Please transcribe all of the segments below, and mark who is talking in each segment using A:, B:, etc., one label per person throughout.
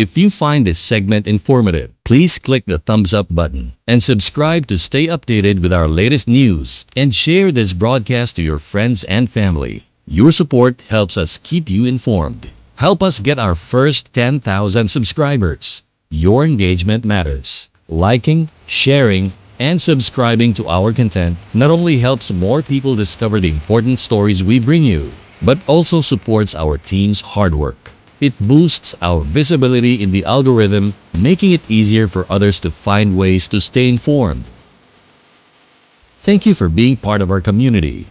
A: If you find this segment informative, please click the thumbs up button and subscribe to stay updated with our latest news, and share this broadcast to your friends and family. Your support helps us keep you informed. Help us get our first 10,000 subscribers. Your engagement matters. Liking, sharing, and subscribing to our content not only helps more people discover the important stories we bring you, but also supports our team's hard work. It boosts our visibility in the algorithm, making it easier for others to find ways to stay informed. Thank you for being part of our community.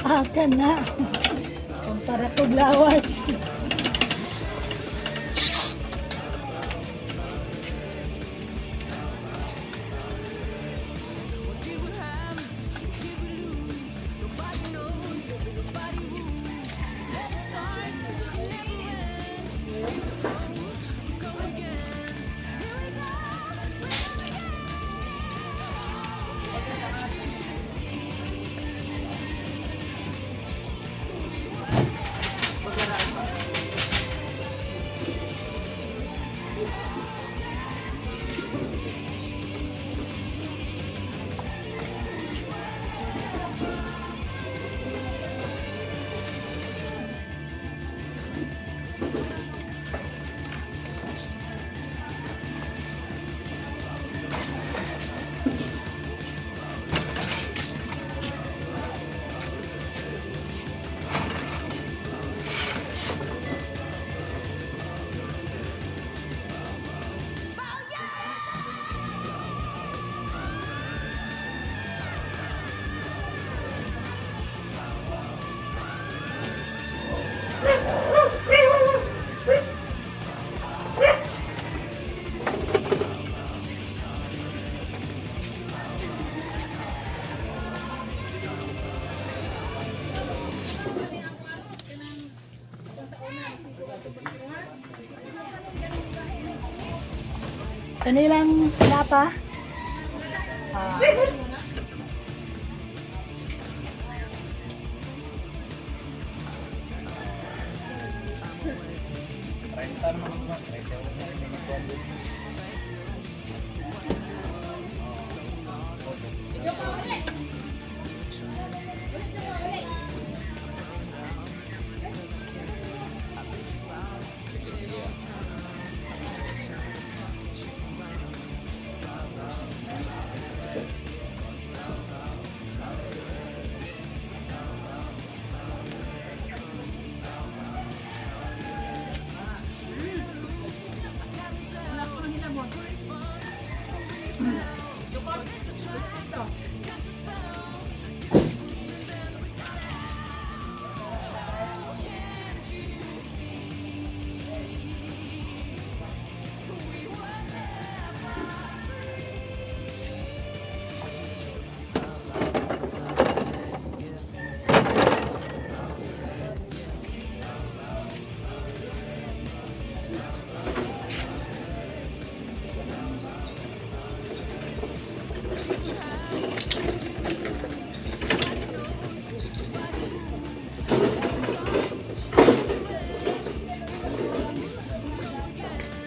B: Akan na. Para tuglawas. Kanilang lapa.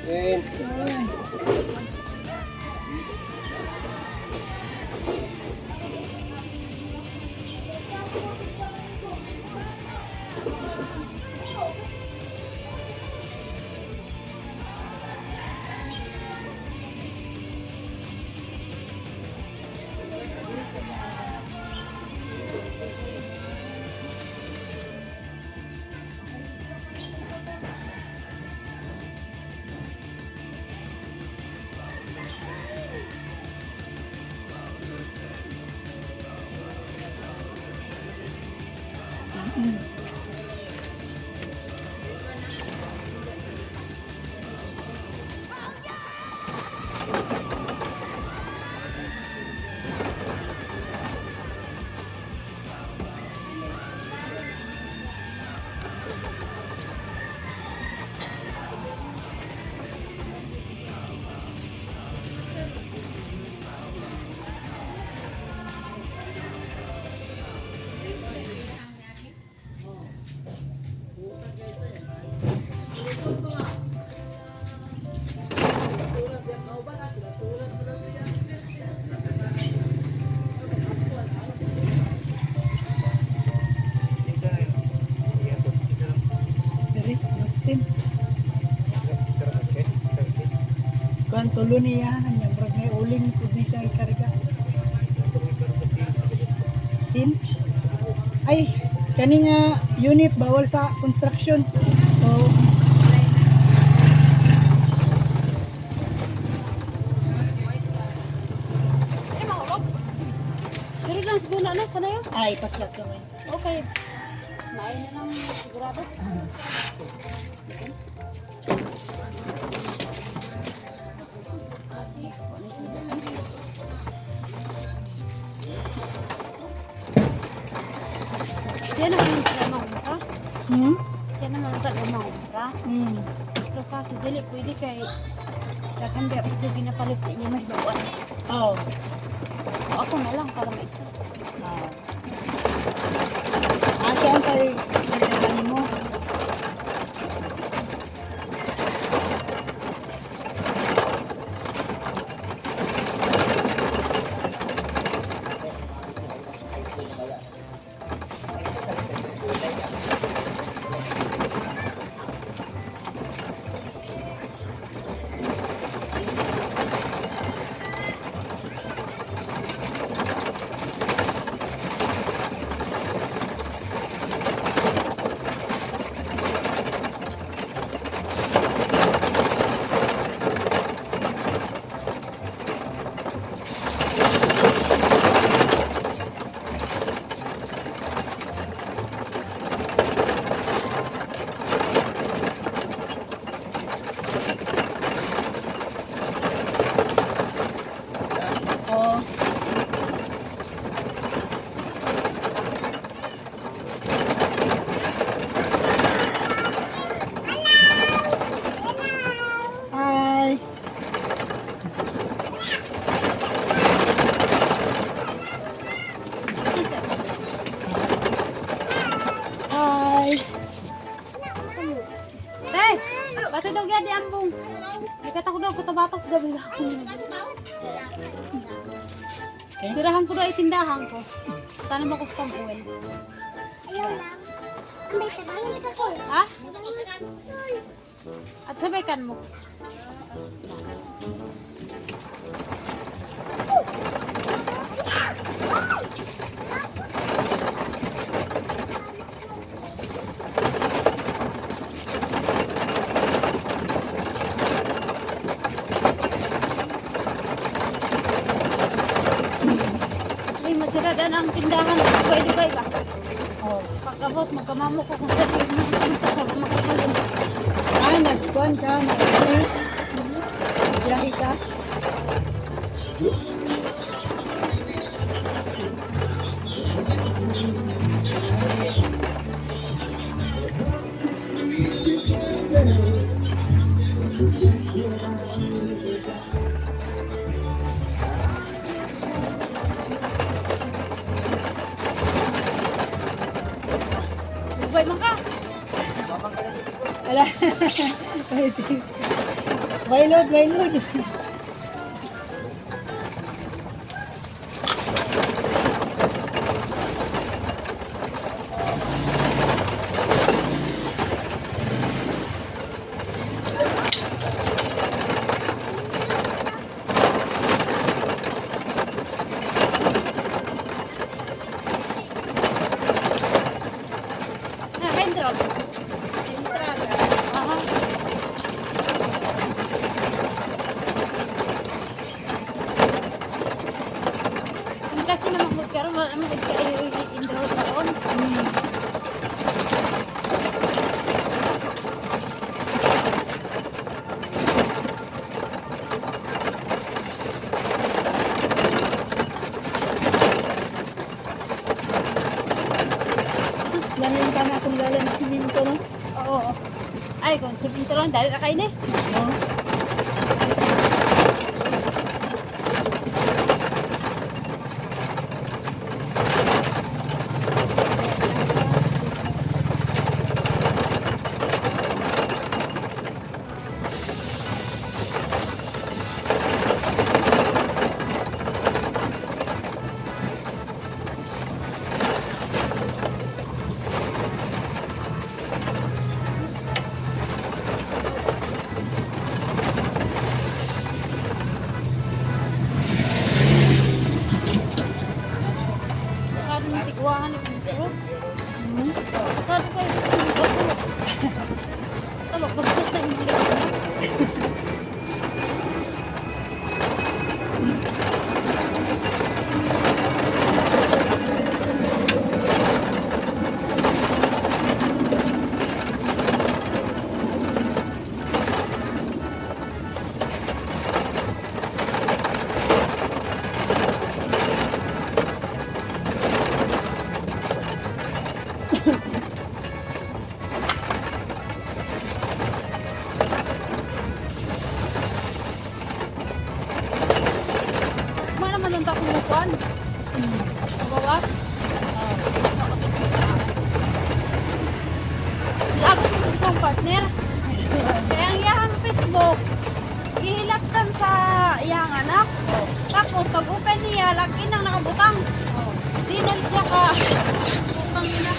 C: Then,
B: Ay.
C: isa na yun. Iya to. Isa lang.
B: Dali, Justin.
C: Isa lang. Kes. Isa lang. Kes.
B: Kuan tulo niya, hanyang brag may uling kung di siya ikarga.
C: Tumigaro kasi sa kabit.
B: Sin? Ay, kani nga unit bawal sa construction. So,
D: Sunod lang siguro na, kanayo?
B: ay, paslat kami.
D: Okay. Nain na lang sigurado. Siya naman yung talamang ka?
B: Hmm?
D: Siya naman yung talamang ka?
B: Hmm.
D: Pero kaso dili pwede kay kakanda ito ginapalit niya may bawal.
B: Oh.
D: So ako na lang para maisa.
B: Ah. Siya ang kay kailangan mo. Oh. Hi. Hi.
D: Hey! Bato daw yan di ambong. Nagat ako daw kutabatok gabi ako.
B: Okay.
D: Sirahan ko daw itindahan ko. Tanong mo ko sa pang-uwin.
E: Ayaw lang. Ambay ka ba? Ambay ka ko.
D: Ha?
E: Ambay ka ko.
D: At sabaykan mo. Ay, masiradan ang tindahan. Pwede ba iba?
B: Oh.
D: Pag-abot, magkamamo ko kung saan yung makakalin.
B: Ah, nagkuhan ka, nagkuhan. Biyahe ka.
D: Dugay man ka.
B: Ala. Wailod, wailod.
D: Ah, Hendrol. Aha. Ang kasi naman kung karoon, wala naman kung kayo i-enroll karoon.
B: Sus, lamin ka na akong galang siminto, no?
D: Oo. Ay, kung simento lang, dahil na kayo na eh.
B: Oo.
D: Saan mo tiguangan ni Pinsuro? Saan kayo tiguangan? Tama, gustot na yung bilik. Mana naman ang takumukuan? Mabawas? Lago ko isang partner. Kaya ang iyang Facebook, ihilaktan sa iyang anak. Tapos pag open niya, lagi nang nakabutang. Di na siya ka butang nila.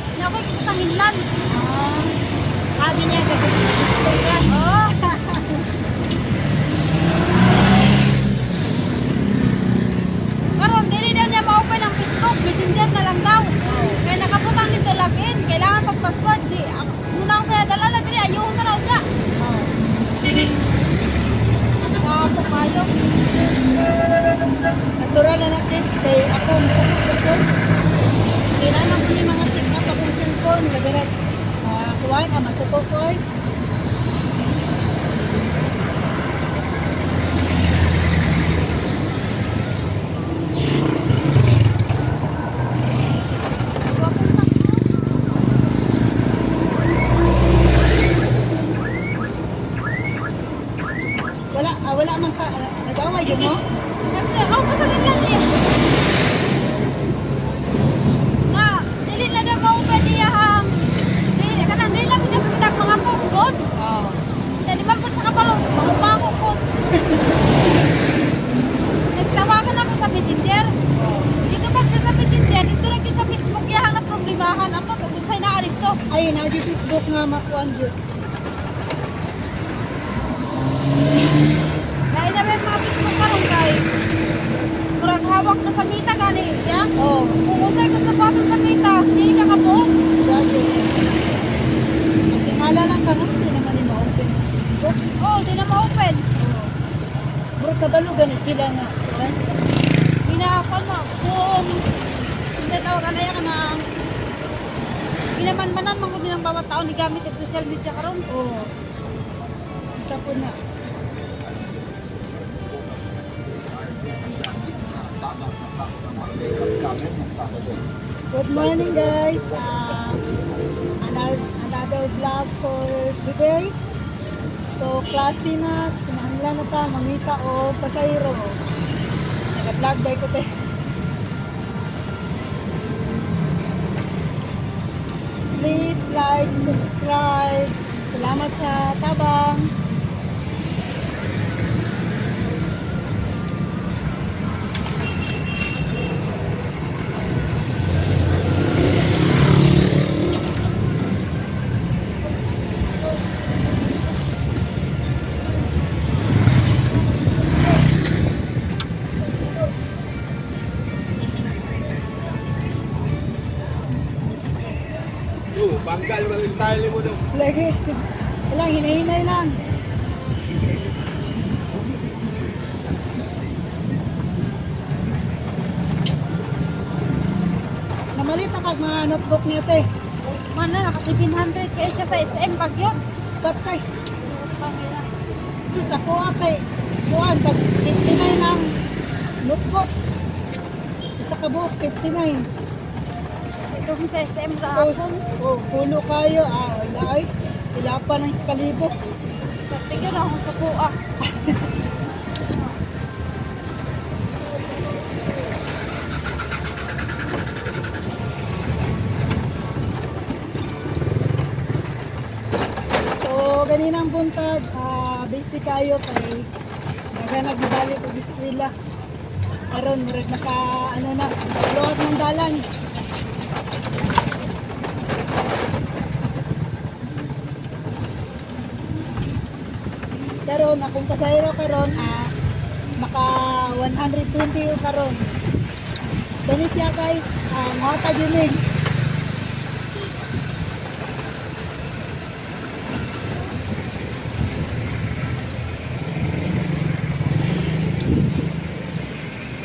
D: Hindi ako ikutang inlan.
B: Sabi niya, gusto ka.
D: Oo. Karon dili daw niya ma-open ang Facebook, Messenger na lang daw. Kaya nakabutang nito login, kailangan pag-password di. Muna ko saya dala na diri ayo na raw niya. Ako kayo.
B: Natural na natin. Kaya ako, masakit ko. Kailangan ko ni mga signal akong cellphone. Nagarat. Kuhaan, masuko ko. Wala man ka. Nag-away yun mo?
D: Siyempre, ako masakit lang niya. Na, dili na daw ma-open niya ang dili lang niya pimitag mga post god.
B: Oo.
D: Dali man po sa kapalo, pangupango po. Nagtawagan ako sa Messenger. Dito pag sa Messenger, dito lang sa Facebook yahan na problemahan. Ato, kung sa'y naarin to.
B: Ay, nag-Facebook nga makuan yun.
D: Dahil na may mga Facebook karon kay kurang hawak na sa mita gani, ya?
B: Oo.
D: Kung unsay ka sa patong sa mita, dili ka kabuok.
B: Grabe. Ang tingala lang ka nga, hindi naman yung ma-open. Facebook.
D: Oh, di na ma-open.
B: Bro, kabalo gani sila nga. Right?
D: Ginakon mo kung hindi tawagan na yan ka na ginamanmanan man kung ng bawat tao ni gamit ang social media karon.
B: Oo. Isa po na. Good morning guys. Another vlog for today. So klase na, kinahanglan na ta, mamita o pasayro. Nag-vlog day ko te. subscribe. Salamat sa tabang.
C: Banggal mo yung style mo daw.
B: Lagi. Wala, hinahinay lang. Namalit na kag mga notebook niya, te.
D: Man na, naka 700 kaya siya sa SM pag yun.
B: Patay. Sus, ako kay buwan, tag 59 ang notebook. Isa ka buhok, 59.
D: Ito sa SM gahapon.
B: Oh, pulo kayo. Wala ay. Wala pa ng iskalibo.
D: Tigyan ako sa kuha.
B: So, ganinang buntag, basic kayo kay naganag nabali pag eskwela. Karon murag naka ano na, luwag ng dalan. Karon akong pasahero karon maka 120 yung karon. Dani siya guys, mga taginig.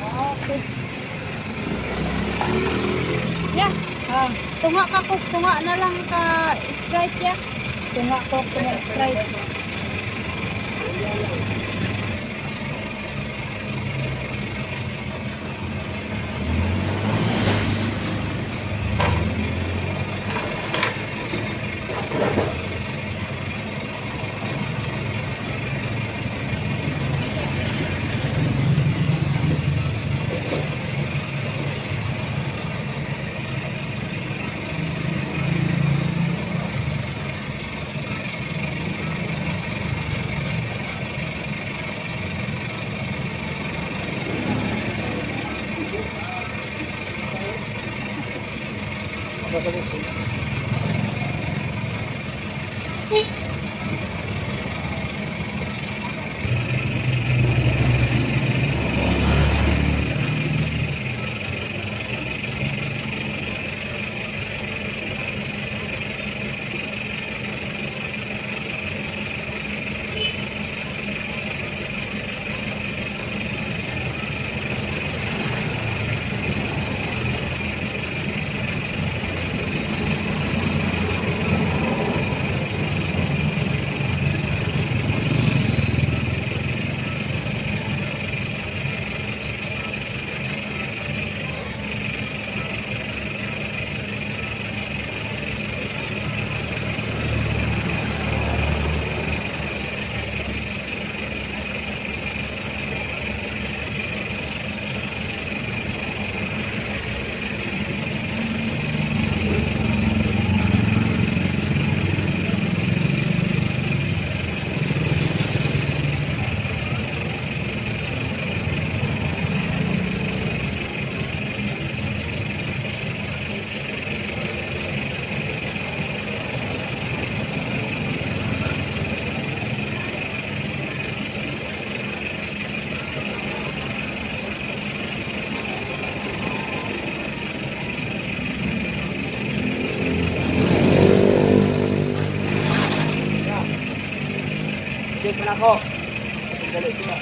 B: Okay.
D: Yeah,
B: Ah,
D: tunga ka kok, tunga na lang ka Sprite ya.
B: tunga ko, tunga Sprite.
C: Dito na ako. Dali sila.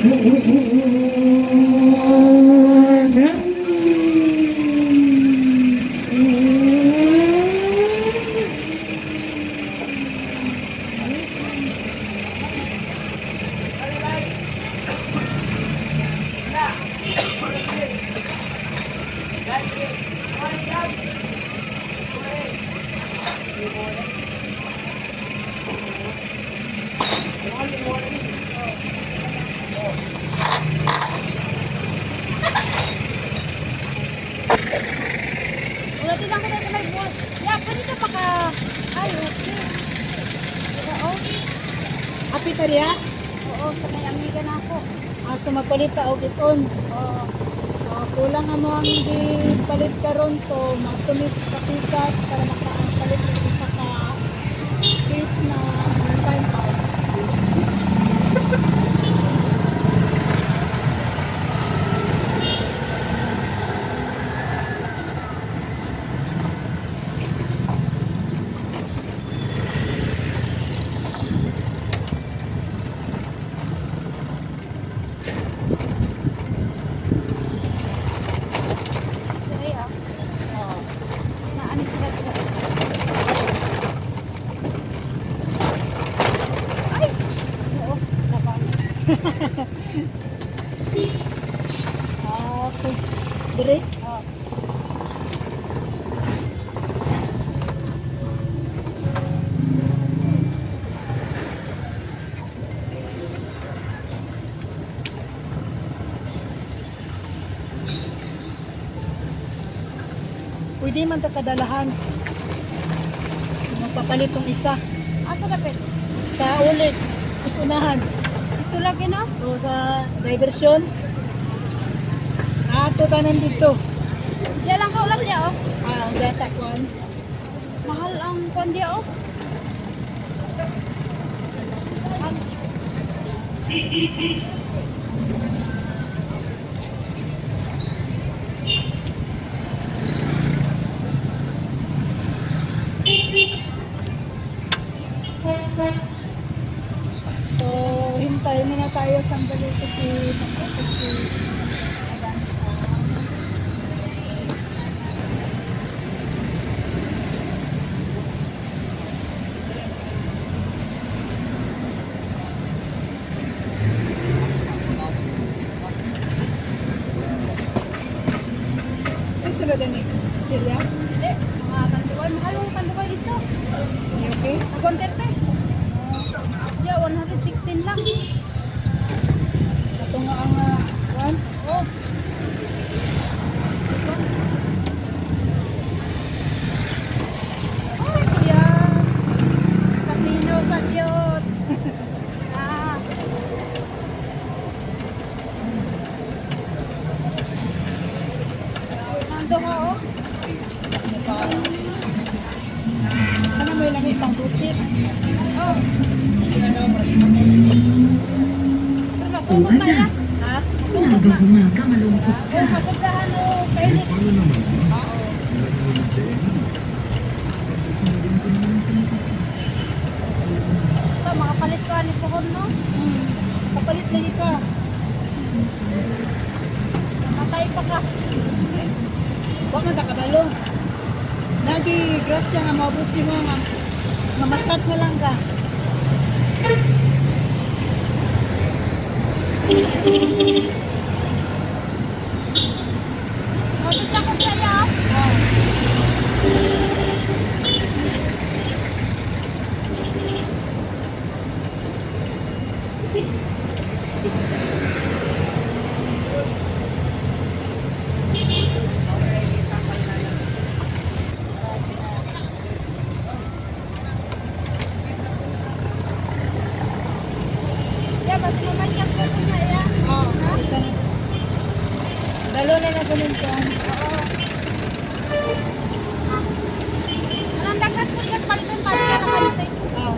D: Wala din ako dito may buwan. Yeah, pwede ka maka... Ay, okay. Oo.
B: Apitarya?
D: Oo, sa may amiga na ako.
B: Asa mapalita og iton.
D: Oo.
B: Kulang ang mga hindi palit karon so matumit sa pikas para makapalit ng isa ka case na time out.
D: Sige ah. Naani sila dito. Ay! Oo, laban.
B: Okay. Dire?
D: Oo.
B: Pwede man ta kadalahan. Magpapalit tong isa
D: Asa dapat?
B: sa ulit. Usunahan.
D: Ito lagi na.
B: So sa diversion. Ato tanan dito.
D: Diyan lang ka ulat niya oh.
B: Ang gasa kwan.
D: Mahal ang kondya oh. Mahal.
B: So hintay muna tayo sandali kasi magpapit si Adansa. Susunod din eh. Chichirya?
D: Hindi. Mga kanduay. Mahal ang kanduay dito.
B: Okay?
D: Sa konterte. Yeah, 116 lang.
B: Ito nga ang kwan. Oh.
D: Oh, yeah. Casino sa Diyot. Ah. Nando nga oh.
B: Ano may lang pang butit?
D: Oh. Pero masumot na yan.
B: Ha?
D: Masumot na. Oh, masagdahan oh. Kainit. Ito, makapalit ko ani pohon no.
B: Kapalit lagi ka.
D: Matay pa ka.
B: Wa man ta kabalo. Nagi grasya nga maabot si mo nga mamasat na lang ka.
D: Mabit sa kong saya.
B: Ah.
D: Yeah, basta mamanyak ko na yan.
B: Ah, dalo na na kunin ko.
D: Oo. Anong dagat ko dyan palitan pa ka na kalisay.
B: Ah.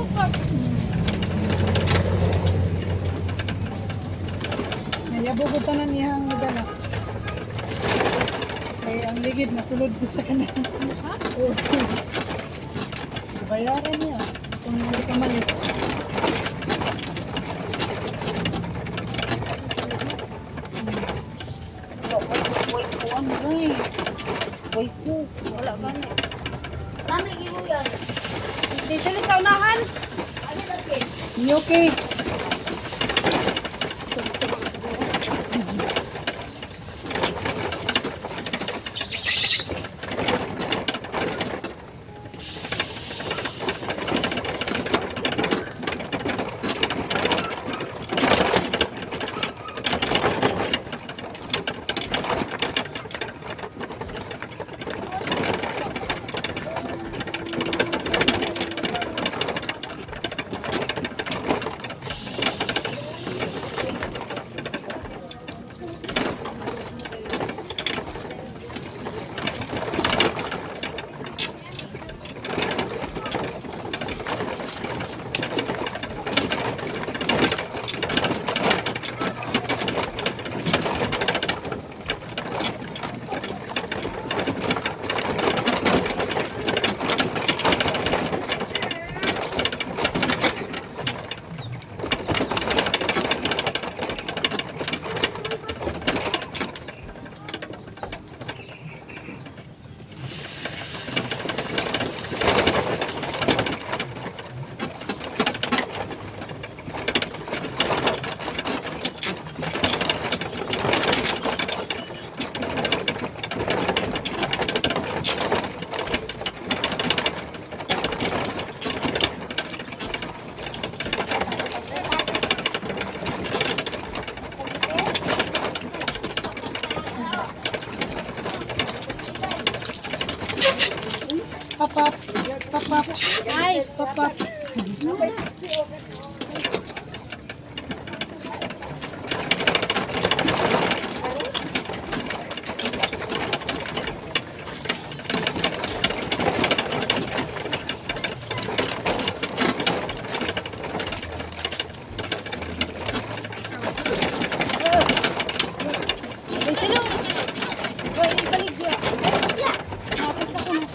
D: sungkap.
B: Nayabog ko tanan niyang nagana. Kaya ang ligid nasulod ko sa kanan.
D: Ha?
B: Oo. Bayaran niya kung hindi ka mali.
D: Wait ko, ano rin. Wait ko, wala gani.
E: Mami, ibo yan.
D: Dito lang sa unahan.
E: Ano lagi?
B: Hindi okay. Papap. Papap.
D: Ay,
B: Papap.
D: ay sino? Wait, ibalik ko. Tapos ako na.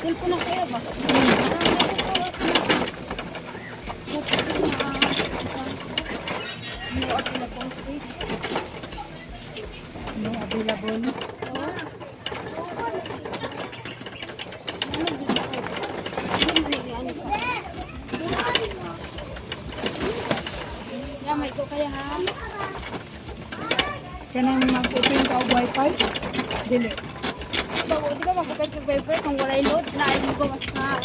D: Cellphone na kaya ba?
B: No, available.
D: May ko kaya ha?
B: Kanang mag-open ka og wifi? Dili.
D: Bago, di ba makapit yung paper kung walay load na ay mo gawas na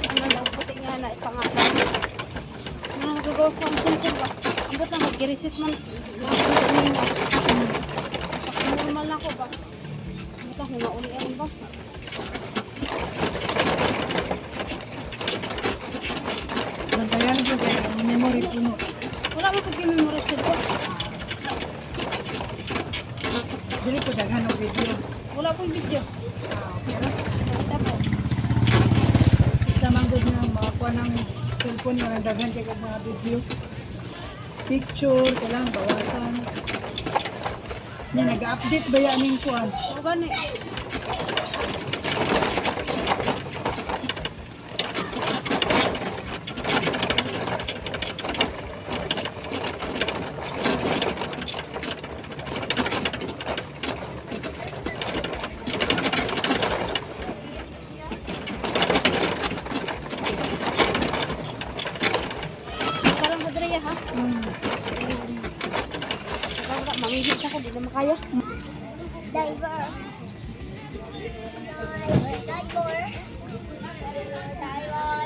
D: ano daw puti nga na ipangalan. Ano nagagawas sa cellphone ba? Ambot na mag-reset man lang kung kanina. Normal na ko ba? Ambot na kung naulian ba?
B: Bantayan ko kaya ang memory puno.
D: Wala mo pag-memory cellphone.
B: Dili ko daghan og video.
D: Wala pong video.
B: Pero
D: Ito po.
B: isa man gud na makakuha ng cellphone nga daghan kay kag mga video. Picture, kailangan bawasan. Ni nag-update ba yan ning kuan?
D: O gani. Umihit ako, di na makaya.
E: Diver. Diver. Diver.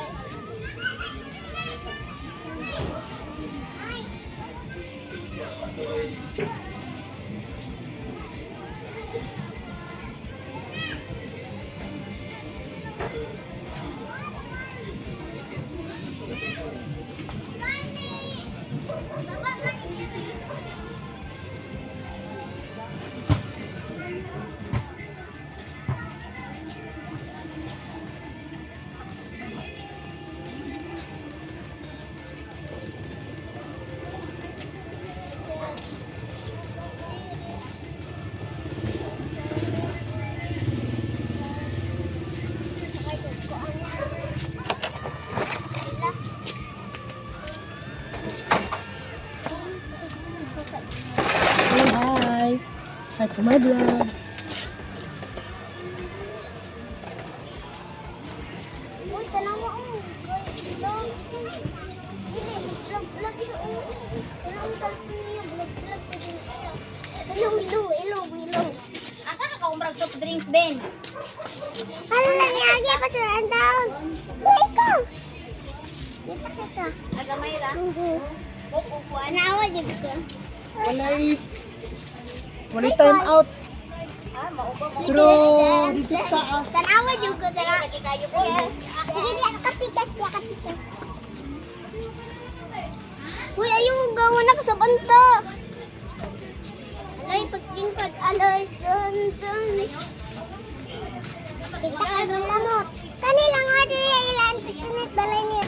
B: Say hi. Hi to my vlog.
E: Uy, tanaw mo. Vlog. Vlog siya. Tanaw mo sa niya. Vlog pa din. Ilong.
D: Asa ka kaumbrag soft drinks, Ben?
E: Hala niya, siya pa sa andaw. Iko. Dito ka.
D: Agamay ra.
E: Hindi.
D: Kukukuan.
E: Tanawa dyan ka.
B: Walay time out.
D: Ah, mauba mo.
B: Pero dito sa
E: Tanawa dyan ka.
D: Lagi kayo ko.
E: Sige, di ako kapikas. Uy, ayaw mo gawa na ka sa banta. Alay, pagtingkad. Alay, dun. Tigtak ka ng lamot. Kanila nga din ilan. Tunit balay niya.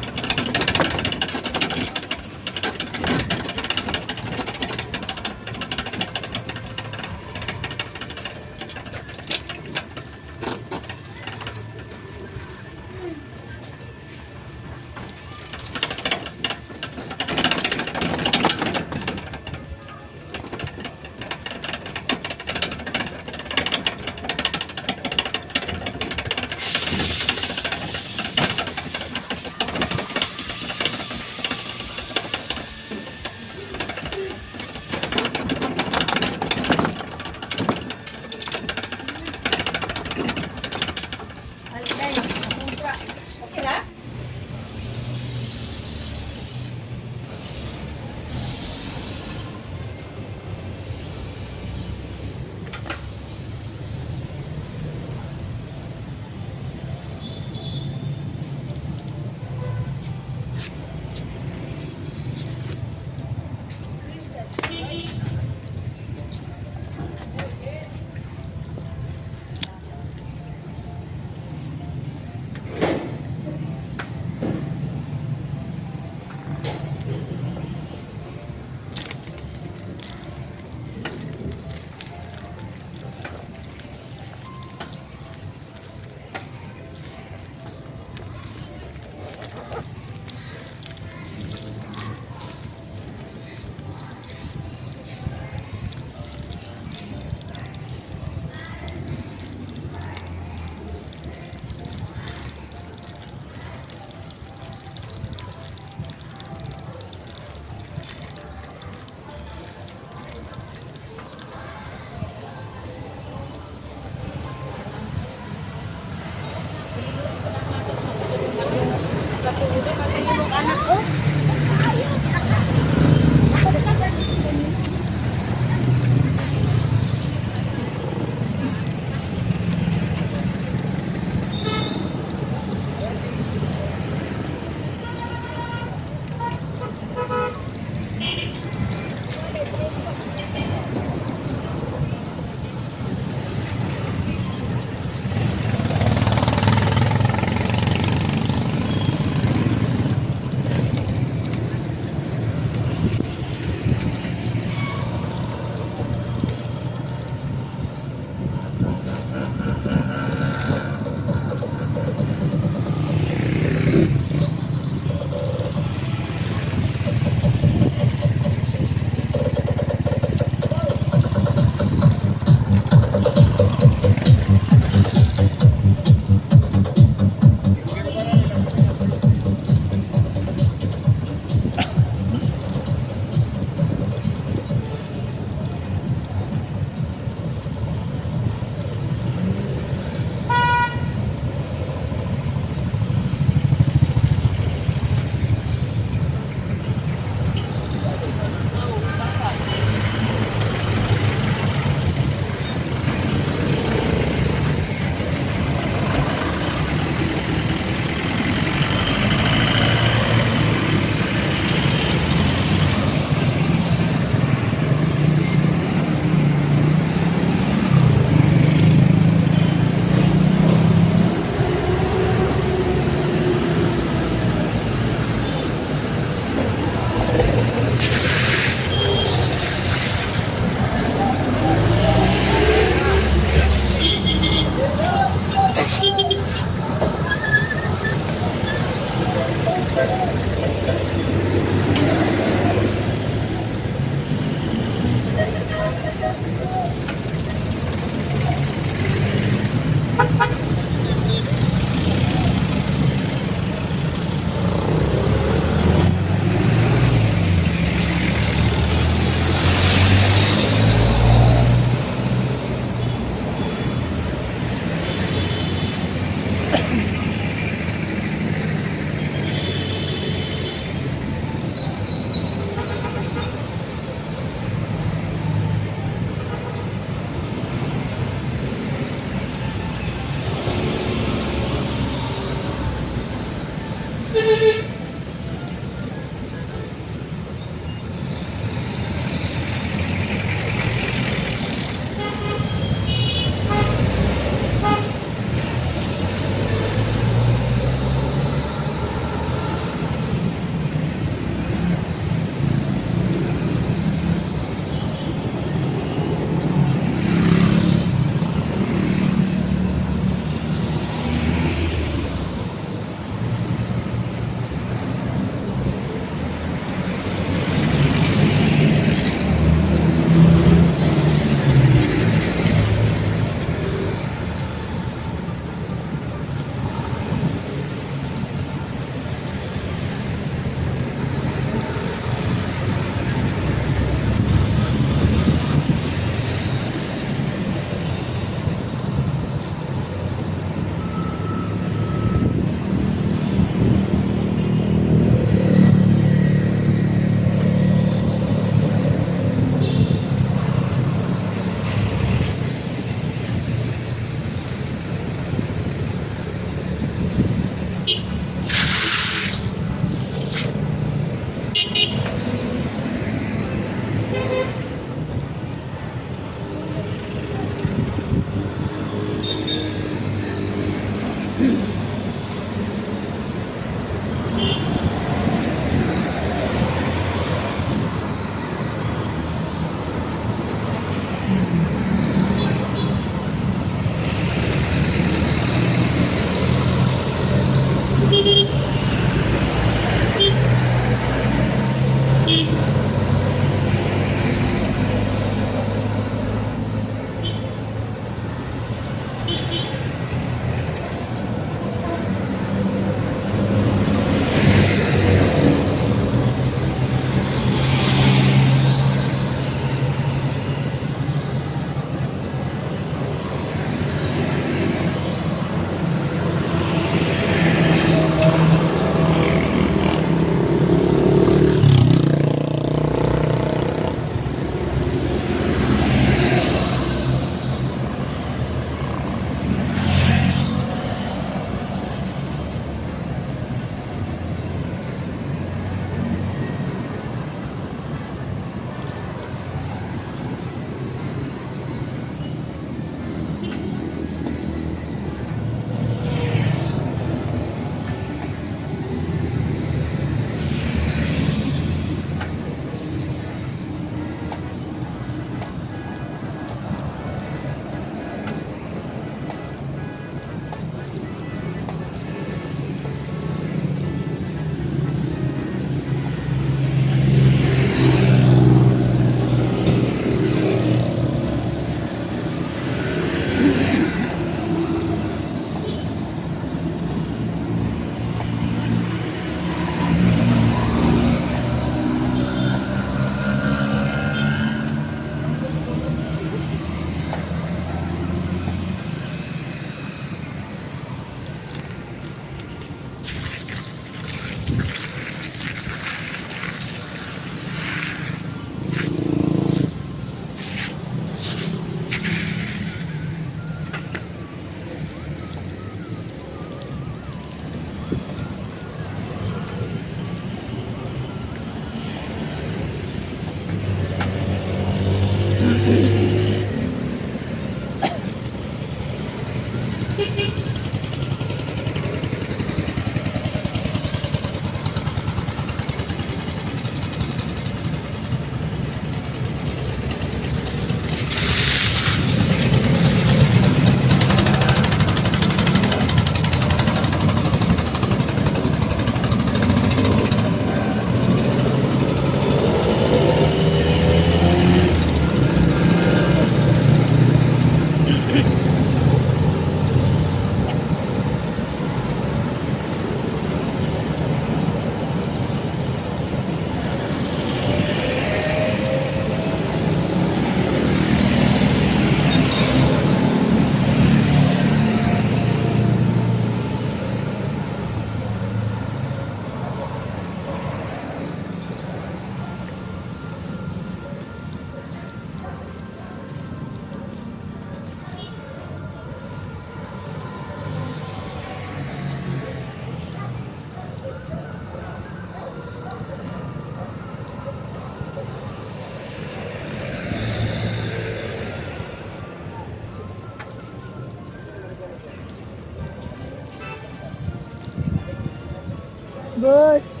B: Boss.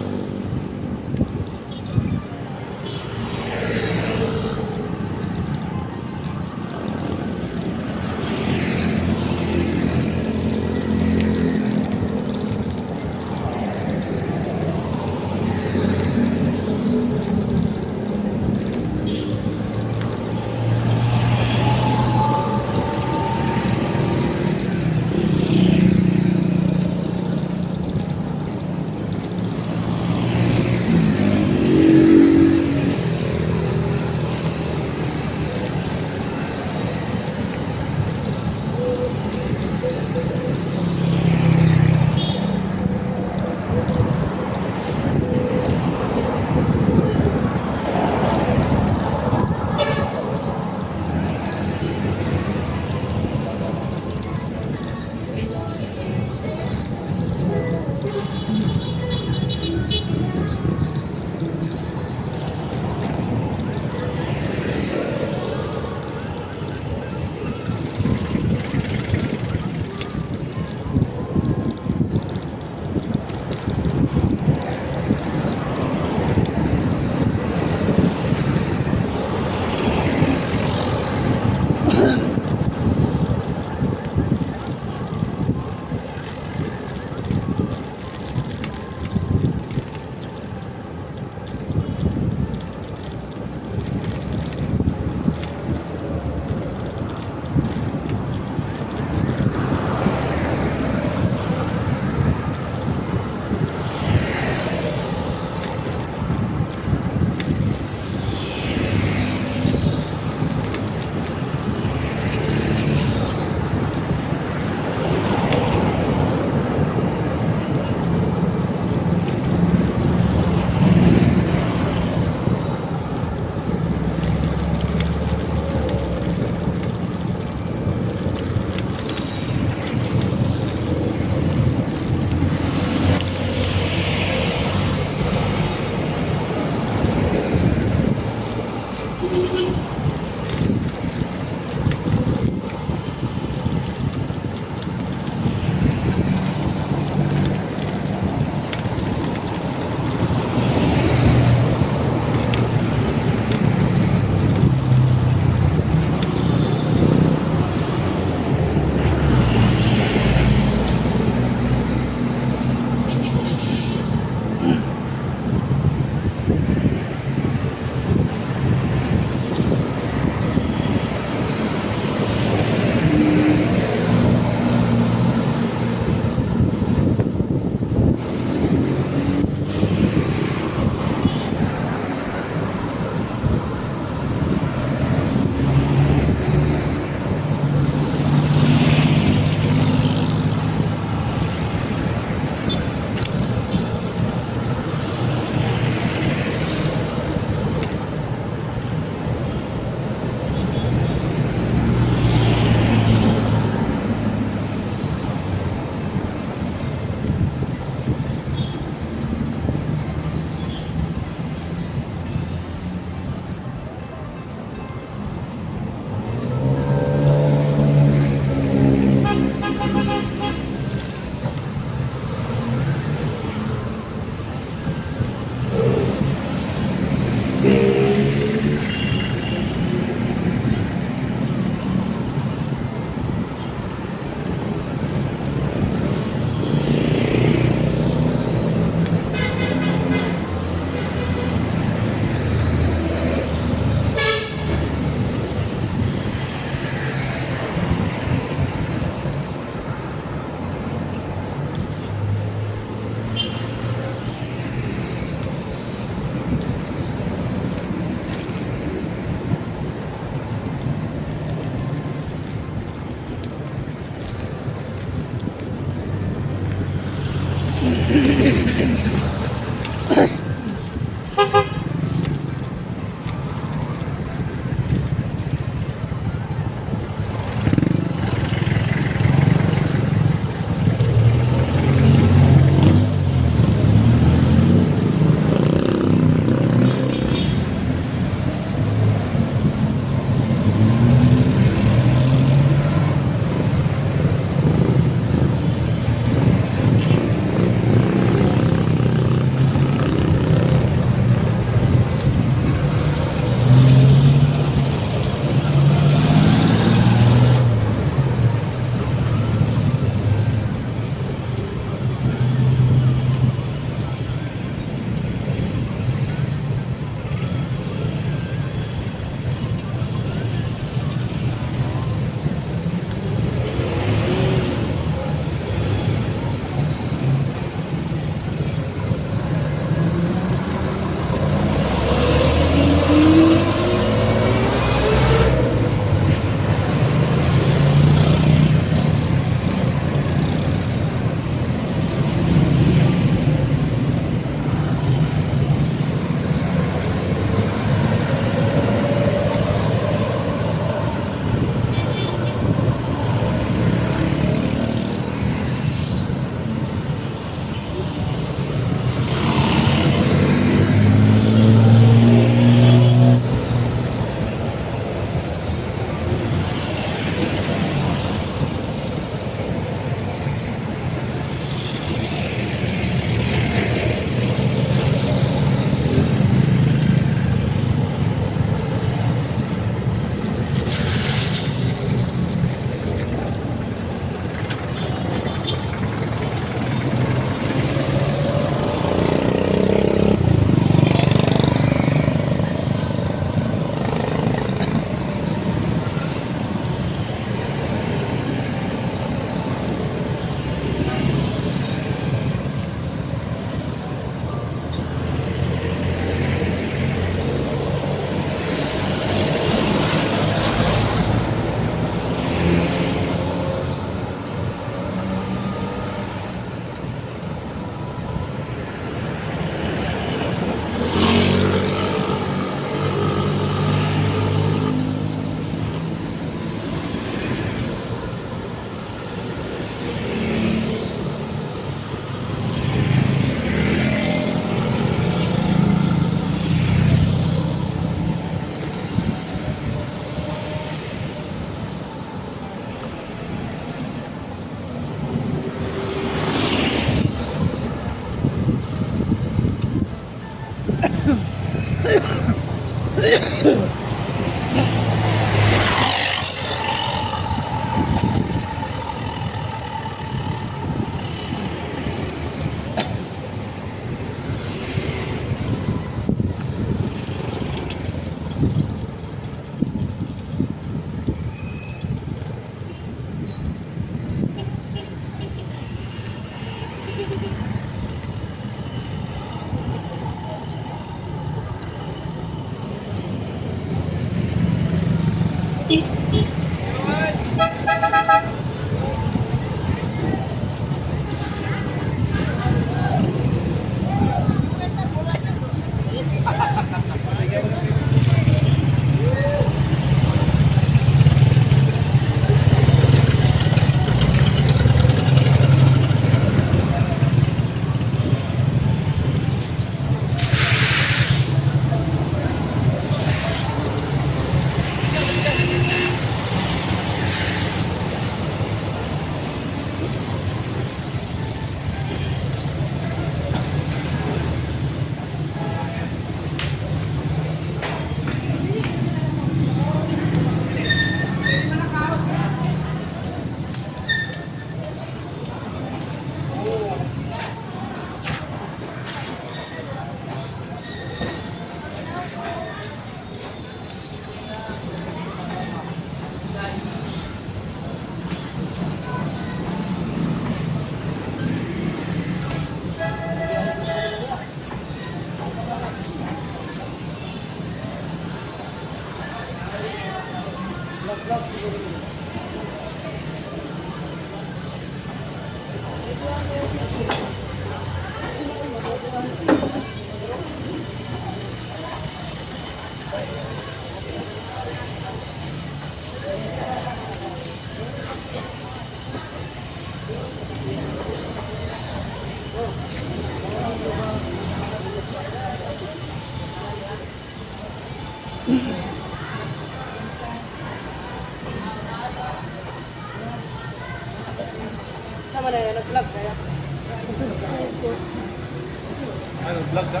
C: Ano, vlog ka?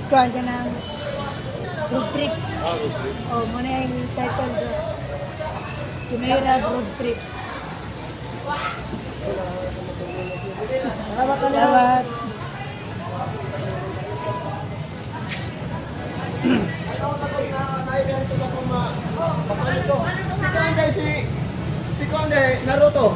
B: Kuhan ka ng road trip.
C: road trip.
B: Oh, muna yung title do. Jumeirah road trip. Salamat.
C: Si Konde, Naruto.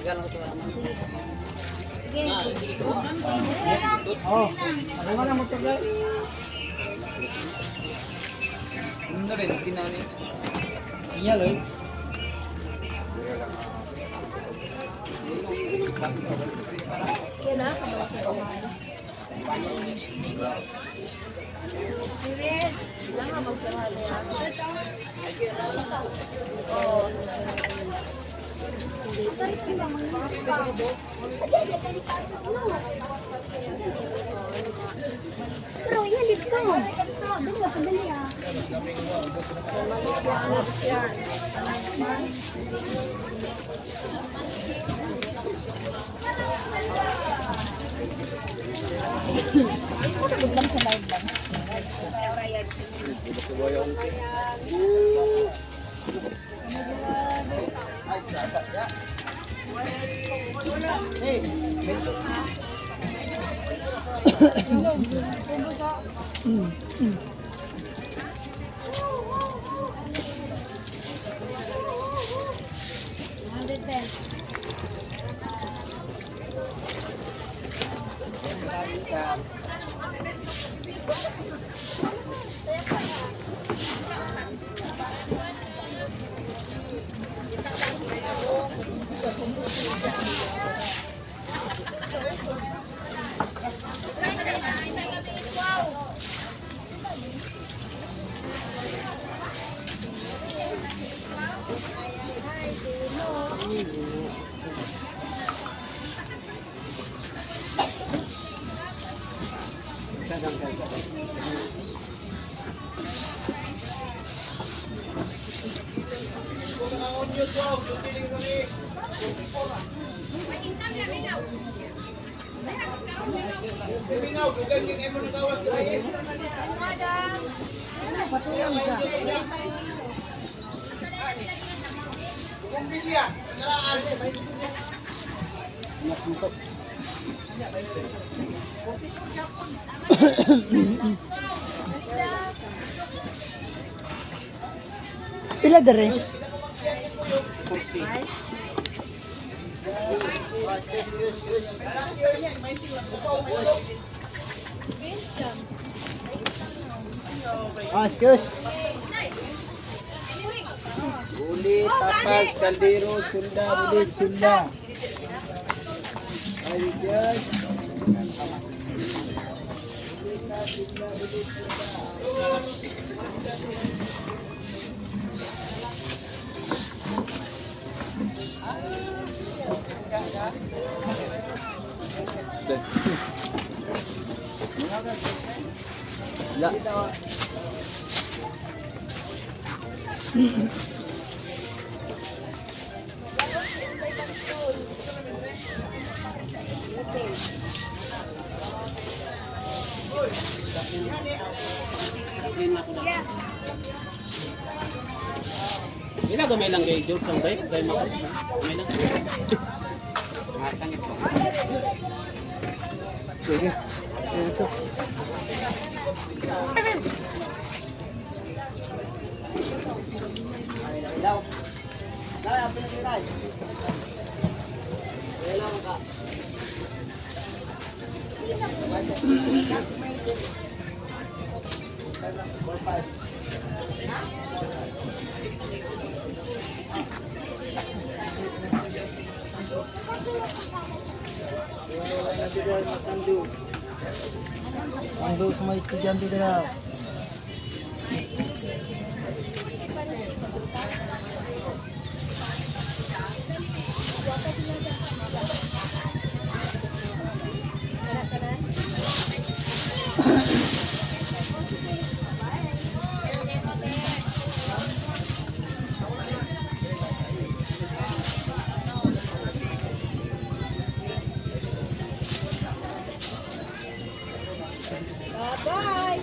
B: Oh, ano nga lang mo ito guys?
C: Ano rin, tinani. Iya loh.
D: Yan na, kamalaki ko. Serious? Lang nga magpahali Oo.
E: Pero yan dito. Dali ba? Dali ah.
B: Pila dere? Ah, excuse.
C: Bulit, tapas, kaldero, sunda, bulit, sunda. Ayo guys. La.
F: Ina gamay lang kay George ang bike, kay Mako. Gamay lang. Masang ito.
B: Sige. Ito. Ando sa mga estudyante nila.
D: Bye-bye!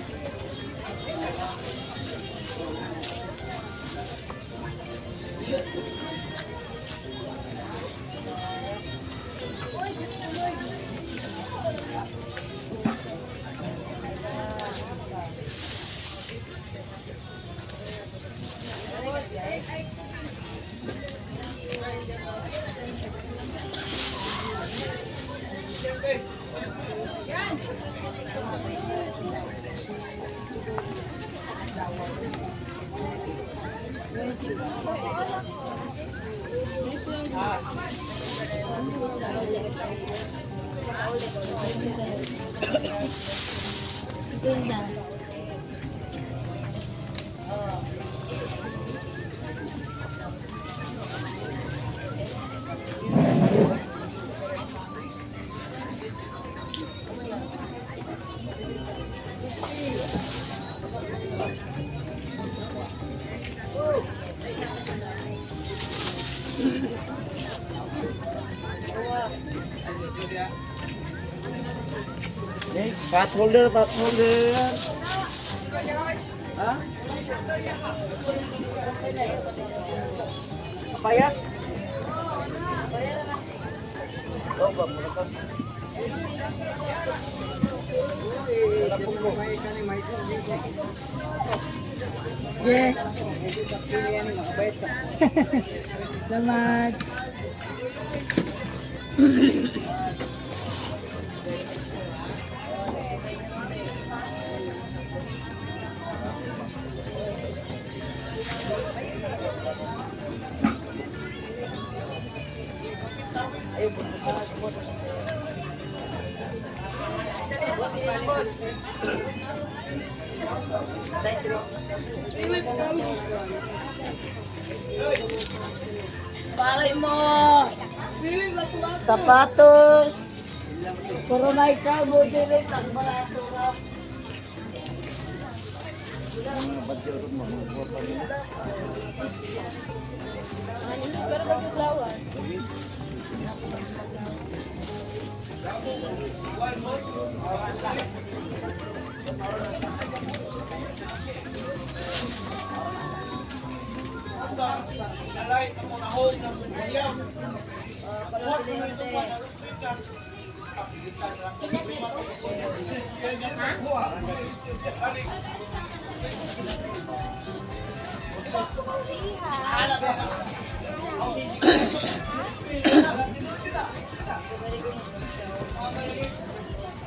F: Pot holder, pot holder. Ha? Papaya? Oh, ba mo ka?
B: Yeah. Salamat.
D: Palay mo! Sapatos! Puro may kabo din sa mga turap. Pero maguglawan.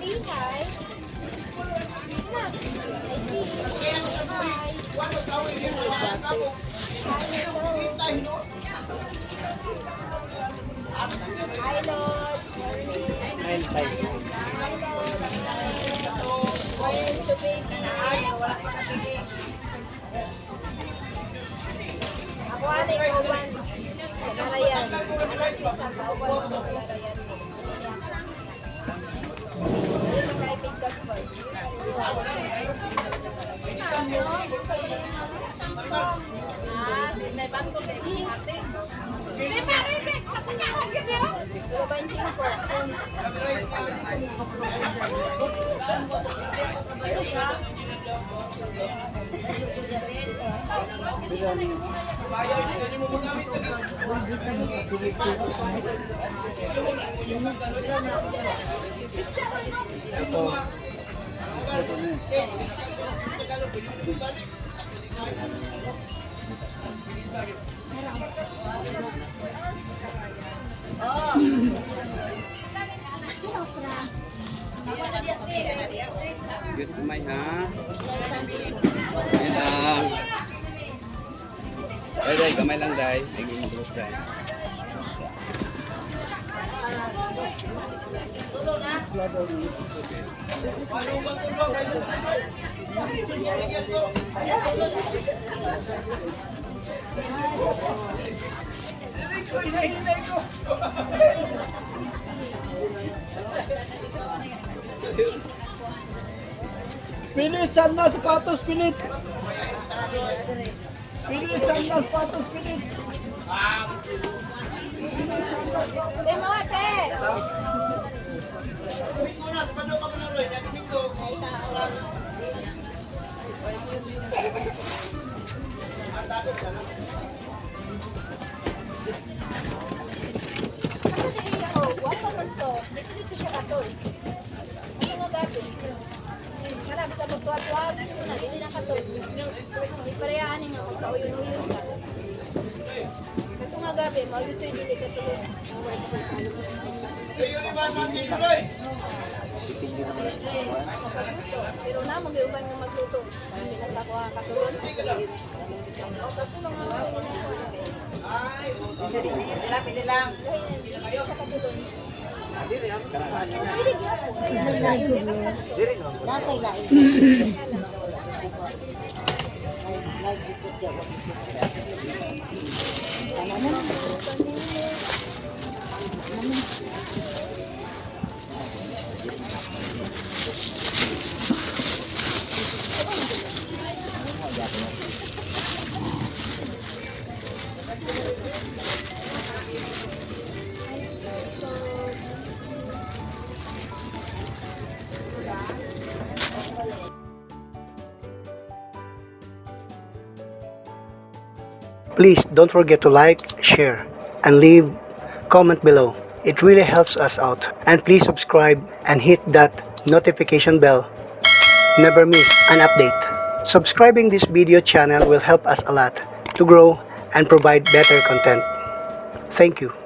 D: See, hi. Hi, Lord. Ako ate, kauban. Karayan. Anak isa, kauban mo karayan. Ayun, makaipig gagpag. May bangko sa ate. Hindi pa rin, kapag pero 25 po.
F: Gusto may ha? Ayan lang. Day, kamay lang day. Tingin mo tulog day.
B: Pilit, sandal, sapatos, pilit. Pilit, sandal, sapatos, pilit.
D: Ate mo, ate! Dito siya katol. Ano mo gagawin? Kana bisa magtuwa-tuwa dito na, hindi na katol. Hindi parehaan nga magpauyon-uyon ka. Kato nga gabi, mauyo ito yung dili katulog.
C: tingin naman.
D: Pero na, mag-iuban nga magluto. Hindi na sa ako katulon.
C: Pili lang.
G: Please don't forget to like, share, and leave comment below. It really helps us out. And please subscribe and hit that notification bell. Never miss an update. Subscribing this video channel will help us a lot to grow and provide better content. Thank you.